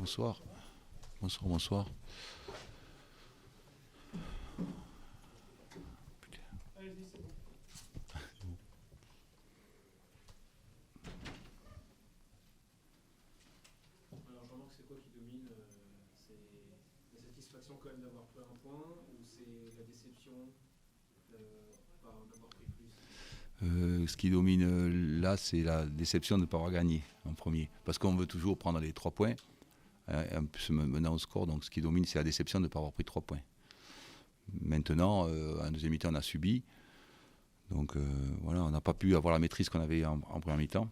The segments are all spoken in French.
Bonsoir. Bonsoir, bonsoir. Alors Jean-Marc, c'est quoi qui domine c'est la satisfaction quand même d'avoir pris un point ou c'est la déception d'avoir pris plus? Ce qui domine là, c'est la déception de ne pas avoir gagné en premier. Parce qu'on veut toujours prendre les 3 points, un peu se menant au score. Donc ce qui domine, c'est la déception de ne pas avoir pris 3 points. Maintenant, en deuxième mi-temps, on a subi. Donc voilà, on n'a pas pu avoir la maîtrise qu'on avait en première mi-temps.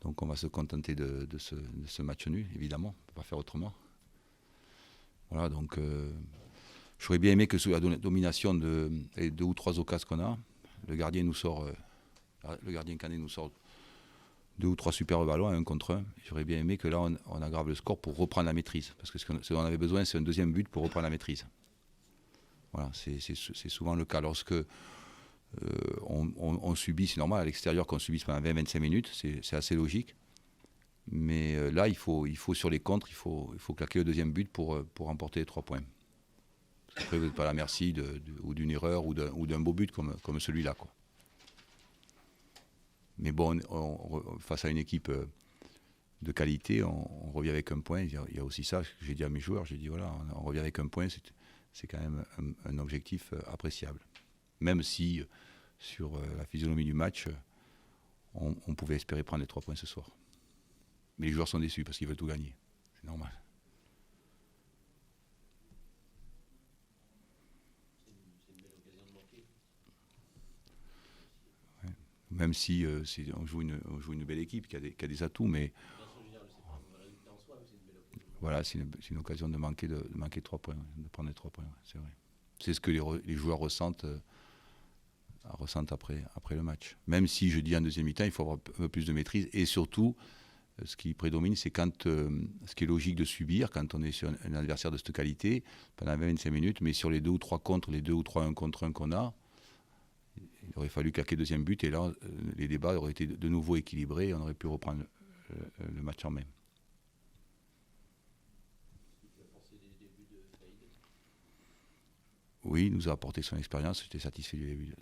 Donc on va se contenter de ce match nul, évidemment. On ne peut pas faire autrement. Voilà, donc j'aurais bien aimé que sous la domination des 2 ou 3 occasions qu'on a, le gardien Canet nous sort 2 ou 3 superbes ballons, 1 contre 1. J'aurais bien aimé que là, on aggrave le score pour reprendre la maîtrise. Parce que ce qu'on avait besoin, c'est un deuxième but pour reprendre la maîtrise. Voilà, c'est souvent le cas. Lorsque on subit, c'est normal à l'extérieur qu'on subisse pendant 20-25 minutes, c'est assez logique. Mais là, il faut sur les contres, il faut claquer le deuxième but pour remporter les 3 points. Après, vous n'êtes pas à la merci ou d'une erreur ou d'un beau but comme celui-là, quoi. Mais bon, face à une équipe de qualité, on revient avec un point. Il y a aussi ça que j'ai dit à mes joueurs. J'ai dit, voilà, on revient avec un point, c'est quand même un objectif appréciable. Même si, sur la physionomie du match, on pouvait espérer prendre les 3 points ce soir. Mais les joueurs sont déçus parce qu'ils veulent tout gagner. C'est normal. C'est une belle occasion de marquer. Ouais. Même si on joue une belle équipe qui a des atouts, mais C'est pas un résultat en soi, mais c'est une belle occasion. voilà, c'est une occasion de manquer 3 points, de prendre les 3 points, c'est vrai. C'est ce que les joueurs ressentent après le match. Même si je dis en deuxième mi-temps, il faut avoir un peu plus de maîtrise. Et surtout, ce qui prédomine, c'est ce qui est logique de subir, quand on est sur un adversaire de cette qualité, pendant 25 minutes, mais sur les 2 ou 3 contre, les 2 ou 3 1 contre 1 qu'on a, il aurait fallu claquer le deuxième but, et là, les débats auraient été de nouveau équilibrés, et on aurait pu reprendre le match en main. Tu as pensé des débuts de Faïd? Oui, il nous a apporté son expérience, j'étais satisfait du début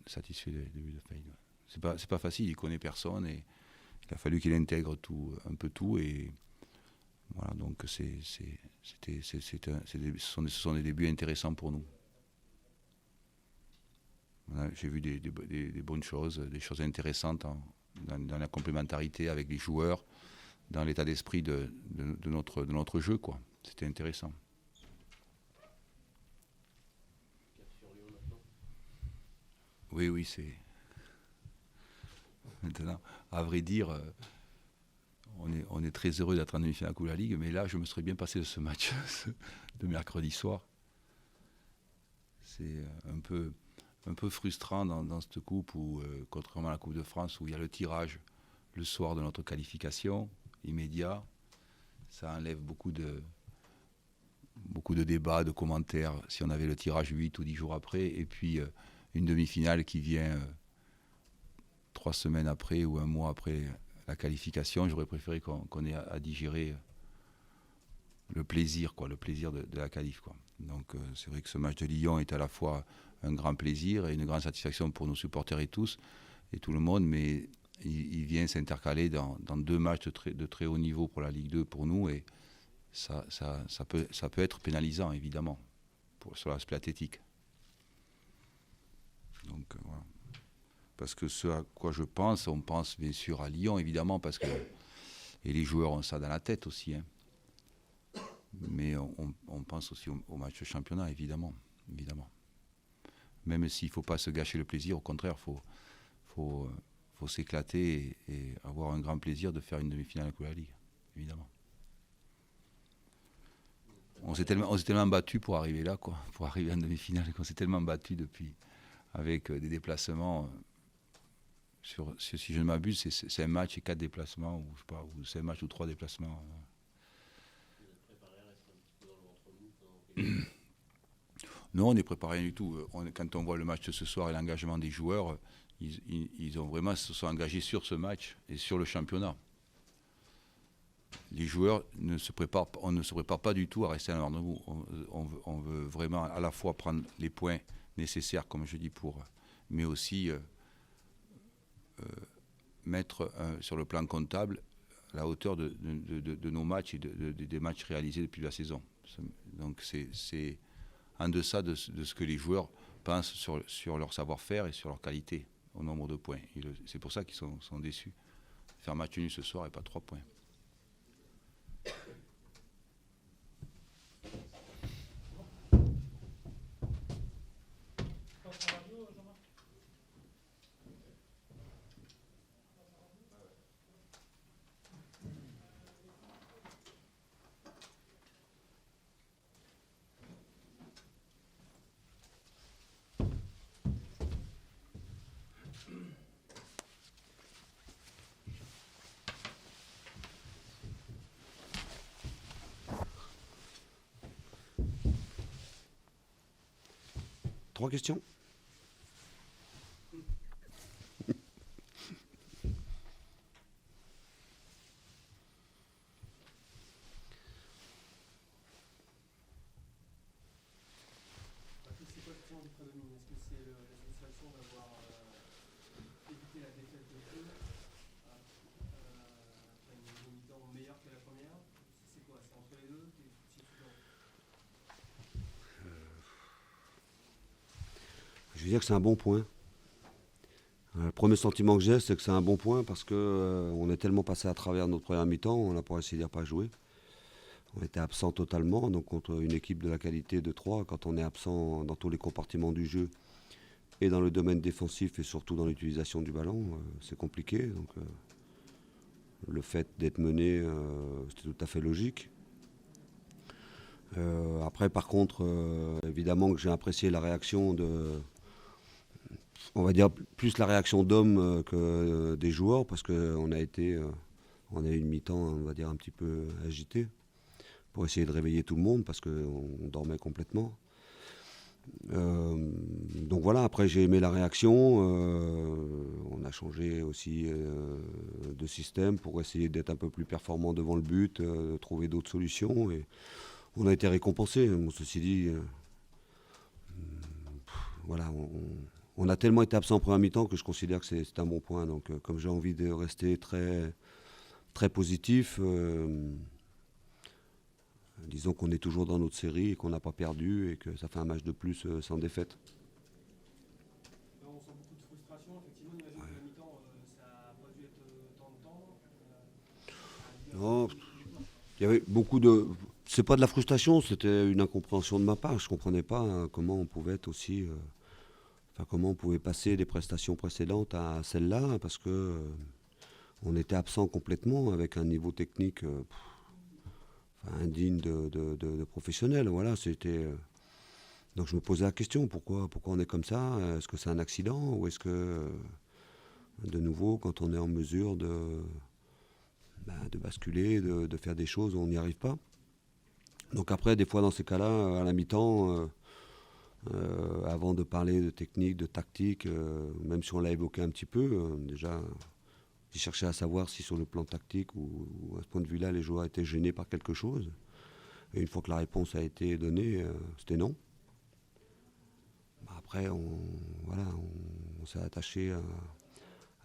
de Faïd. C'est pas facile, il connaît personne, et il a fallu qu'il intègre un peu tout, et voilà, donc ce sont des débuts intéressants pour nous. Voilà, j'ai vu des bonnes choses, des choses intéressantes dans la complémentarité avec les joueurs, dans l'état d'esprit de notre jeu, quoi. C'était intéressant. Cap sur Lyon maintenant. Oui, c'est... Maintenant, à vrai dire, on est très heureux d'être en demi-finale de la Ligue, mais là, je me serais bien passé de ce match de mercredi soir. C'est un peu frustrant dans cette coupe où, contrairement à la Coupe de France, où il y a le tirage le soir de notre qualification immédiat, ça enlève beaucoup de débats, de commentaires, si on avait le tirage 8 ou 10 jours après, et puis une demi-finale qui vient 3 semaines après ou un mois après la qualification. J'aurais préféré qu'on ait à digérer le plaisir de la qualif, quoi. Donc c'est vrai que ce match de Lyon est à la fois un grand plaisir et une grande satisfaction pour nos supporters et tout le monde, mais il vient s'intercaler dans 2 matchs de très haut niveau pour la Ligue 2 pour nous, et ça peut être pénalisant, évidemment, sur l'aspect athlétique. Donc voilà. Parce que ce à quoi on pense bien sûr à Lyon, évidemment, et les joueurs ont ça dans la tête aussi, hein. Mais on pense aussi au match de championnat, évidemment. Même s'il ne faut pas se gâcher le plaisir, au contraire, il faut s'éclater et avoir un grand plaisir de faire une demi-finale de la Ligue, évidemment. On s'est tellement battu pour arriver là, quoi, pour arriver en demi-finale, qu'on s'est tellement battu depuis, avec des déplacements. Si je ne m'abuse, c'est un match et 4 déplacements, ou je sais pas, ou c'est un match ou 3 déplacements. Vous êtes préparé à rester un petit peu dans le ventre mou pendant quelques jours? Non, on n'est préparé rien du tout. Quand on voit le match de ce soir et l'engagement des joueurs, ils ont vraiment se sont engagés sur ce match et sur le championnat. les joueurs on ne se prépare pas du tout à rester à leur niveau. On veut vraiment à la fois prendre les points nécessaires, comme je dis, mais aussi mettre sur le plan comptable à la hauteur de nos matchs et des matchs réalisés depuis la saison. Donc c'est en deçà de ce que les joueurs pensent sur leur savoir-faire et sur leur qualité au nombre de points. C'est pour ça qu'ils sont déçus. Faire match nul ce soir et pas 3 points. Trois questions. C'est quoi le point qui prédomine? Est-ce que c'est la satisfaction d'avoir évité la défaite de peu après une mi-temps meilleure que la première? C'est quoi? C'est entre les deux? Je veux dire que c'est un bon point. Le premier sentiment que j'ai, c'est que c'est un bon point parce que on est tellement passé à travers notre première mi-temps, on n'a pour ainsi dire pas joué. On était absent totalement, donc contre une équipe de la qualité de 3, quand on est absent dans tous les compartiments du jeu et dans le domaine défensif et surtout dans l'utilisation du ballon, c'est compliqué. Donc le fait d'être mené, c'était tout à fait logique. Après, par contre, évidemment que j'ai apprécié la réaction on va dire plus la réaction d'hommes que des joueurs, parce qu'on a on a eu une mi-temps, on va dire, un petit peu agitée, pour essayer de réveiller tout le monde, parce qu'on dormait complètement. Donc voilà, après j'ai aimé la réaction, on a changé aussi de système pour essayer d'être un peu plus performant devant le but, trouver d'autres solutions, et on a été récompensé. Bon, ceci dit, voilà, on a tellement été absent en première mi-temps que je considère que c'est un bon point. Donc, comme j'ai envie de rester très, très positif, disons qu'on est toujours dans notre série et qu'on n'a pas perdu et que ça fait un match de plus sans défaite. Là, on sent beaucoup de frustration. Effectivement, on imagine que la mi-temps, ça n'a pas dû être tant de temps. Non, il y avait beaucoup de... C'est pas de la frustration, c'était une incompréhension de ma part. Je comprenais pas comment on pouvait être aussi... comment on pouvait passer des prestations précédentes à celle-là, parce que on était absent complètement avec un niveau technique indigne de professionnel. Voilà, c'était. Donc je me posais la question, pourquoi on est comme ça? Est-ce que c'est un accident ou est-ce que de nouveau, quand on est en mesure de basculer, de faire des choses, on n'y arrive pas? Donc après, des fois dans ces cas-là, à la mi-temps. Avant de parler de technique, de tactique, même si on l'a évoqué un petit peu, déjà, j'ai cherché à savoir si sur le plan tactique ou à ce point de vue-là, les joueurs étaient gênés par quelque chose. Et une fois que la réponse a été donnée, c'était non. Après, on s'est attaché à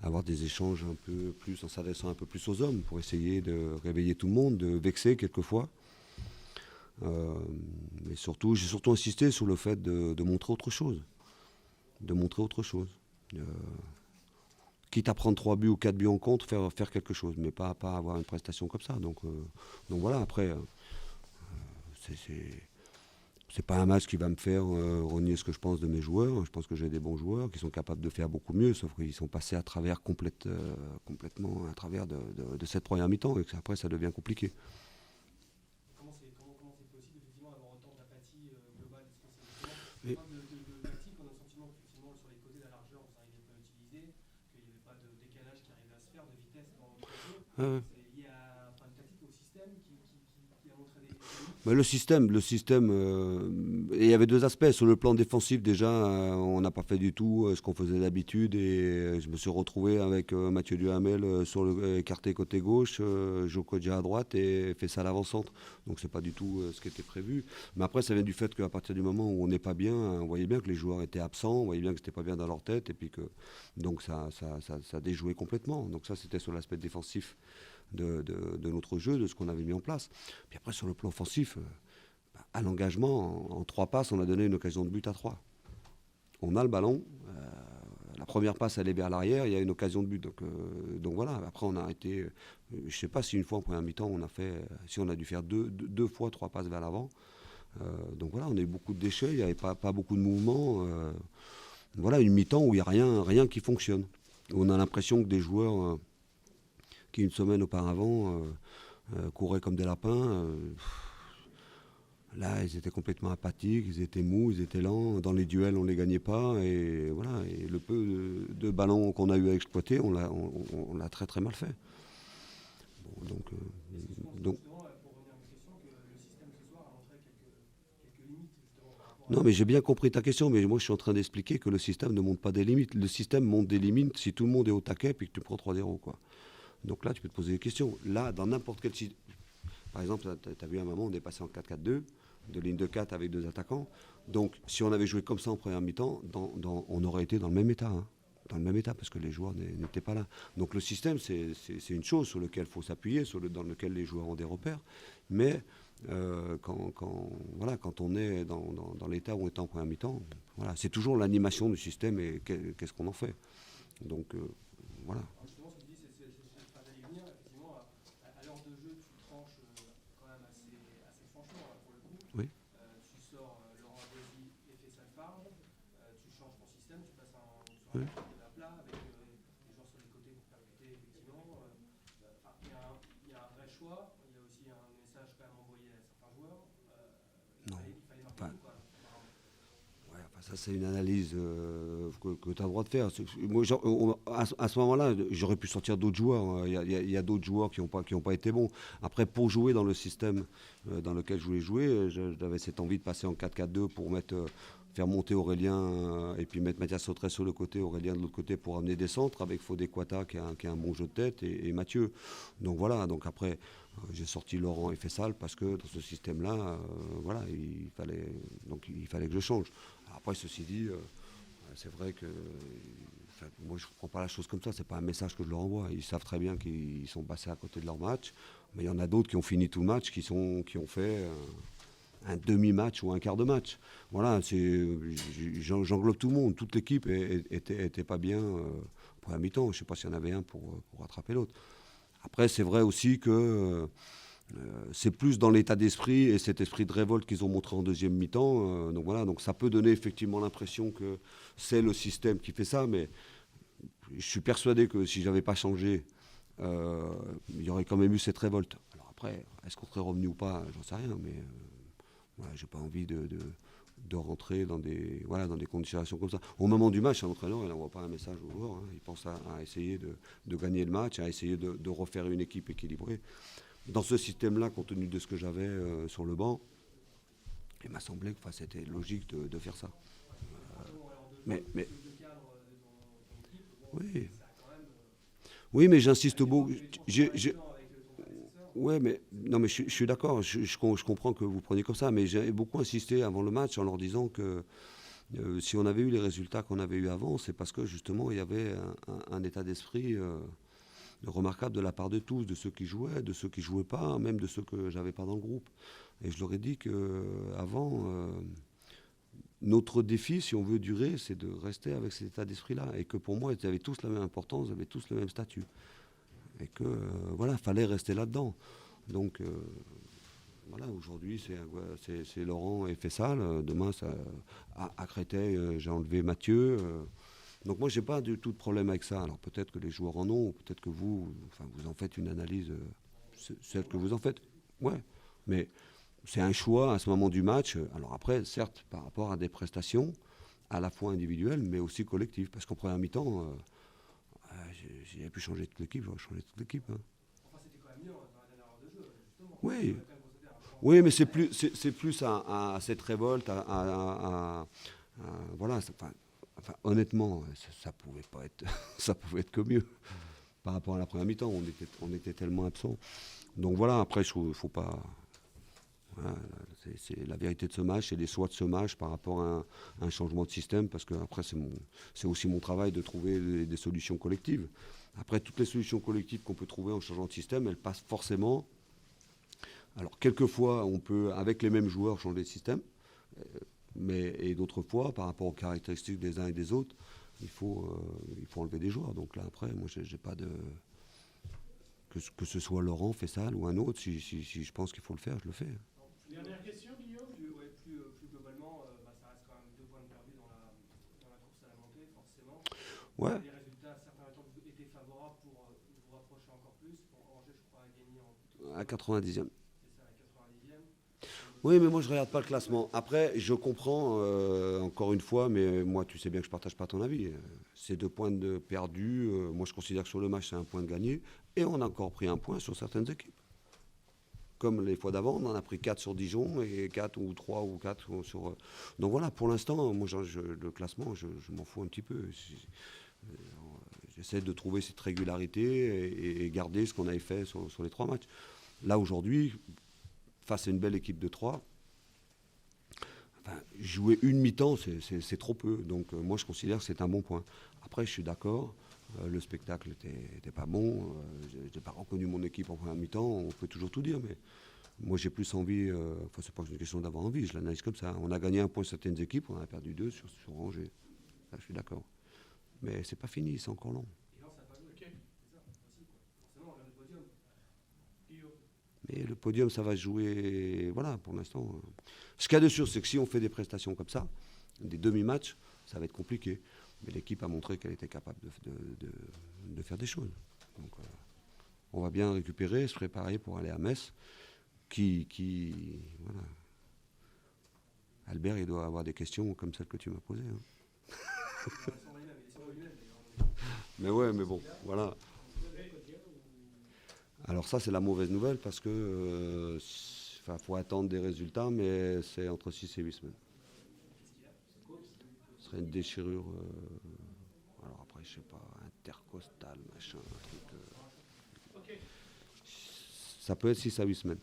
avoir des échanges un peu plus, en s'adressant un peu plus aux hommes, pour essayer de réveiller tout le monde, de vexer quelquefois. Mais surtout, j'ai surtout insisté sur le fait de montrer autre chose. De montrer autre chose. Quitte à prendre 3 buts ou 4 buts en contre, faire quelque chose, mais pas avoir une prestation comme ça. Donc voilà, après, c'est pas un match qui va me faire renier ce que je pense de mes joueurs. Je pense que j'ai des bons joueurs qui sont capables de faire beaucoup mieux, sauf qu'ils sont passés à travers complètement à travers de cette première mi-temps, et après ça devient compliqué. Comment c'est possible effectivement d'avoir autant d'apathie globale? Est-ce que c'est de tactique, on a le sentiment qu'effectivement sur les côtés de la largeur, vous n'arrivez pas à utiliser, qu'il n'y avait pas de décalage qui arrivait à se faire, de vitesse dans le jeu. C'est lié à un problème tactique au système qui a montré des limites Mais le système, et il y avait deux aspects. Sur le plan défensif, déjà, on n'a pas fait du tout ce qu'on faisait d'habitude. Et je me suis retrouvé avec Mathieu Duhamel sur le écarté côté gauche, Jokodja à droite et fait ça à l'avant-centre. Donc c'est pas du tout ce qui était prévu. Mais après, ça vient du fait qu'à partir du moment où on n'est pas bien, on voyait bien que les joueurs étaient absents, on voyait bien que c'était pas bien dans leur tête, et puis que donc ça déjouait complètement. Donc ça, c'était sur l'aspect défensif de notre jeu, de ce qu'on avait mis en place. Puis après, sur le plan offensif, à l'engagement, en 3 passes, on a donné une occasion de but à 3. On a le ballon, la première passe, elle est vers l'arrière, il y a une occasion de but. Donc voilà, après on a arrêté, je ne sais pas si une fois en première mi-temps, si on a dû faire deux fois 3 passes vers l'avant. Donc voilà, on a eu beaucoup de déchets, il n'y avait pas beaucoup de mouvements. Voilà, une mi-temps où il n'y a rien qui fonctionne. On a l'impression que des joueurs qui une semaine auparavant couraient comme des lapins. Là, ils étaient complètement apathiques, ils étaient mous, ils étaient lents. Dans les duels, on ne les gagnait pas. Et voilà, et le peu de ballons qu'on a eu à exploiter, on l'a très très mal fait. Bon, donc, Justement, pour revenir à ma question, que le système ce soir a montré quelques limites justement par rapport à... non, mais j'ai bien compris ta question, mais moi je suis en train d'expliquer que le système ne montre pas des limites. Le système montre des limites si tout le monde est au taquet et que tu prends 3-0, quoi. Donc là, tu peux te poser des questions. Là, dans n'importe quel système, par exemple, tu as vu à un moment, on est passé en 4-4-2, de ligne de 4 avec 2 attaquants. Donc, si on avait joué comme ça en première mi-temps, on aurait été dans le même état. Hein. Dans le même état, parce que les joueurs n'étaient pas là. Donc, le système, c'est une chose sur laquelle il faut s'appuyer, dans lequel les joueurs ont des repères. Mais quand on est dans l'état où on était en première mi-temps, voilà, c'est toujours l'animation du système et qu'est-ce qu'on en fait. Donc, voilà. Justement, ce que tu dis, c'est pas d'aller venir. Effectivement, à l'heure de jeu, tu tranches quand même assez franchement là, pour le coup. Oui. Tu sors Laurent Agosi et Faisal Farge. Tu changes ton système, tu passes sur Oui. un système à plat avec des joueurs sur les côtés pour percuter, effectivement. Il y a un vrai choix. Il y a aussi un message quand même envoyé à certains joueurs. Non. Il fallait marquer Pas- quoi. Ouais, enfin, ça, c'est une analyse que tu as le droit de faire. Moi, à ce moment-là, j'aurais pu sortir d'autres joueurs. Il y a d'autres joueurs qui n'ont pas été bons. Après, pour jouer dans le système dans lequel je voulais jouer, j'avais cette envie de passer en 4-4-2 pour faire monter Aurélien et puis mettre Mathias Sautré sur le côté, Aurélien de l'autre côté pour amener des centres avec Fodé Quata qui a un bon jeu de tête et Mathieu. Donc voilà, donc après j'ai sorti Laurent et Fessal parce que dans ce système-là, voilà, il fallait que je change. Après, ceci dit, c'est vrai que moi je ne prends pas la chose comme ça, c'est pas un message que je leur envoie. Ils savent très bien qu'ils sont passés à côté de leur match, mais il y en a d'autres qui ont fini tout le match, qui ont fait un demi-match ou un quart de match. Voilà, j'englobe tout le monde, toute l'équipe était pas bien pour la mi-temps. Je ne sais pas s'il y en avait un pour rattraper l'autre. Après, c'est vrai aussi que c'est plus dans l'état d'esprit et cet esprit de révolte qu'ils ont montré en deuxième mi-temps. Donc voilà, donc ça peut donner effectivement l'impression que c'est le système qui fait ça, mais je suis persuadé que si j'avais pas changé, il y aurait quand même eu cette révolte. Alors après, est-ce qu'on serait revenu ou pas, j'en sais rien, mais voilà, j'ai pas envie de rentrer dans des considérations comme ça. Au moment du match, un entraîneur, il n'envoie pas un message aux joueurs. Hein. Il pense à essayer de gagner le match, à essayer de refaire une équipe équilibrée. Dans ce système-là, compte tenu de ce que j'avais sur le banc, il m'a semblé que c'était logique de faire ça. Mais oui. Oui, mais j'insiste beaucoup. Oui, mais non, mais je suis d'accord. Je comprends que vous preniez comme ça, mais j'ai beaucoup insisté avant le match en leur disant que si on avait eu les résultats qu'on avait eu avant, c'est parce que justement il y avait un état d'esprit remarquable de la part de tous, de ceux qui jouaient, de ceux qui jouaient pas, même de ceux que j'avais pas dans le groupe. Et je leur ai dit que avant, notre défi, si on veut durer, c'est de rester avec cet état d'esprit-là, et que pour moi, ils avaient tous la même importance, ils avaient tous le même statut, et que voilà, fallait rester là-dedans. Donc voilà, aujourd'hui c'est Laurent et Fessal. Demain, à Créteil, j'ai enlevé Mathieu. Donc moi, j'ai pas du tout de problème avec ça. Alors peut-être que les joueurs en ont, ou peut-être que vous en faites une analyse, celle que vous en faites. Ouais, mais c'est un choix à ce moment du match. Alors après, certes, par rapport à des prestations, à la fois individuelles, mais aussi collectives. Parce qu'en première mi-temps, si j'avais pu changer toute l'équipe, j'aurais changé toute l'équipe. Hein. Enfin, c'était quand même mieux dans la dernière heure de jeu, justement. Oui. Oui, mais c'est plus à cette révolte, voilà. Enfin, honnêtement, ça pouvait pas être, ça pouvait être que mieux par rapport à la première mi-temps. On était tellement absents. Donc voilà. Après, il faut pas. Voilà, c'est la vérité de ce match, c'est les choix de ce match par rapport à un changement de système, parce que après c'est aussi mon travail de trouver des solutions collectives. Après, toutes les solutions collectives qu'on peut trouver en changeant de système, elles passent forcément. Alors, quelquefois, on peut, avec les mêmes joueurs, changer de système, et d'autres fois, par rapport aux caractéristiques des uns et des autres, il faut enlever des joueurs. Donc là, après, moi, j'ai pas de... Que ce soit Laurent, Fessal ou un autre, si je pense qu'il faut le faire, je le fais. Dernière question, Guillaume. Plus globalement, ça reste quand même 2 points de perdu dans la course à la montée, forcément. Ouais. Les résultats, certains temps, étaient favorables pour vous rapprocher encore plus. Angers, je crois, a gagné À 90e. C'est ça, à 90e. Oui, mais moi, je ne regarde pas le classement. Après, je comprends, encore une fois, mais moi, tu sais bien que je ne partage pas ton avis. C'est 2 points de perdus. Moi, je considère que sur le match, c'est un point de gagné. Et on a encore pris un point sur certaines équipes. Comme les fois d'avant, on en a pris 4 sur Dijon et 4 ou 3 ou 4 sur... Donc voilà, pour l'instant, moi, le classement, je m'en fous un petit peu. J'essaie de trouver cette régularité et garder ce qu'on avait fait sur les 3 matchs. Là, aujourd'hui, face à une belle équipe de 3, jouer une mi-temps, c'est trop peu. Donc moi, je considère que c'est un bon point. Après, je suis d'accord, le spectacle n'était pas bon. Je n'ai pas reconnu mon équipe en première mi-temps. On peut toujours tout dire, mais moi, j'ai plus envie... c'est pas une question d'avoir envie, je l'analyse comme ça. On a gagné un point sur certaines équipes, on en a perdu 2 sur Angers. Là, je suis d'accord. Mais c'est pas fini, c'est encore long. Et non, ça n'a pas joué. C'est ça, aussi, quoi. Forcément, on regarde le podium. Guillaume. Mais le podium, ça va se jouer, voilà, pour l'instant. Ce qu'il y a de sûr, c'est que si on fait des prestations comme ça, des demi-matchs, ça va être compliqué. Mais l'équipe a montré qu'elle était capable de faire des choses. Donc, on va bien récupérer, se préparer pour aller à Metz. Voilà. Albert, il doit avoir des questions comme celles que tu m'as posées. Hein. Mais ouais, mais bon, voilà. Alors ça, c'est la mauvaise nouvelle parce que faut attendre des résultats, mais c'est entre 6 et 8 semaines. Ce serait une déchirure, alors après, je sais pas, intercostale, machin, un truc. Ça peut être 6 à 8 semaines.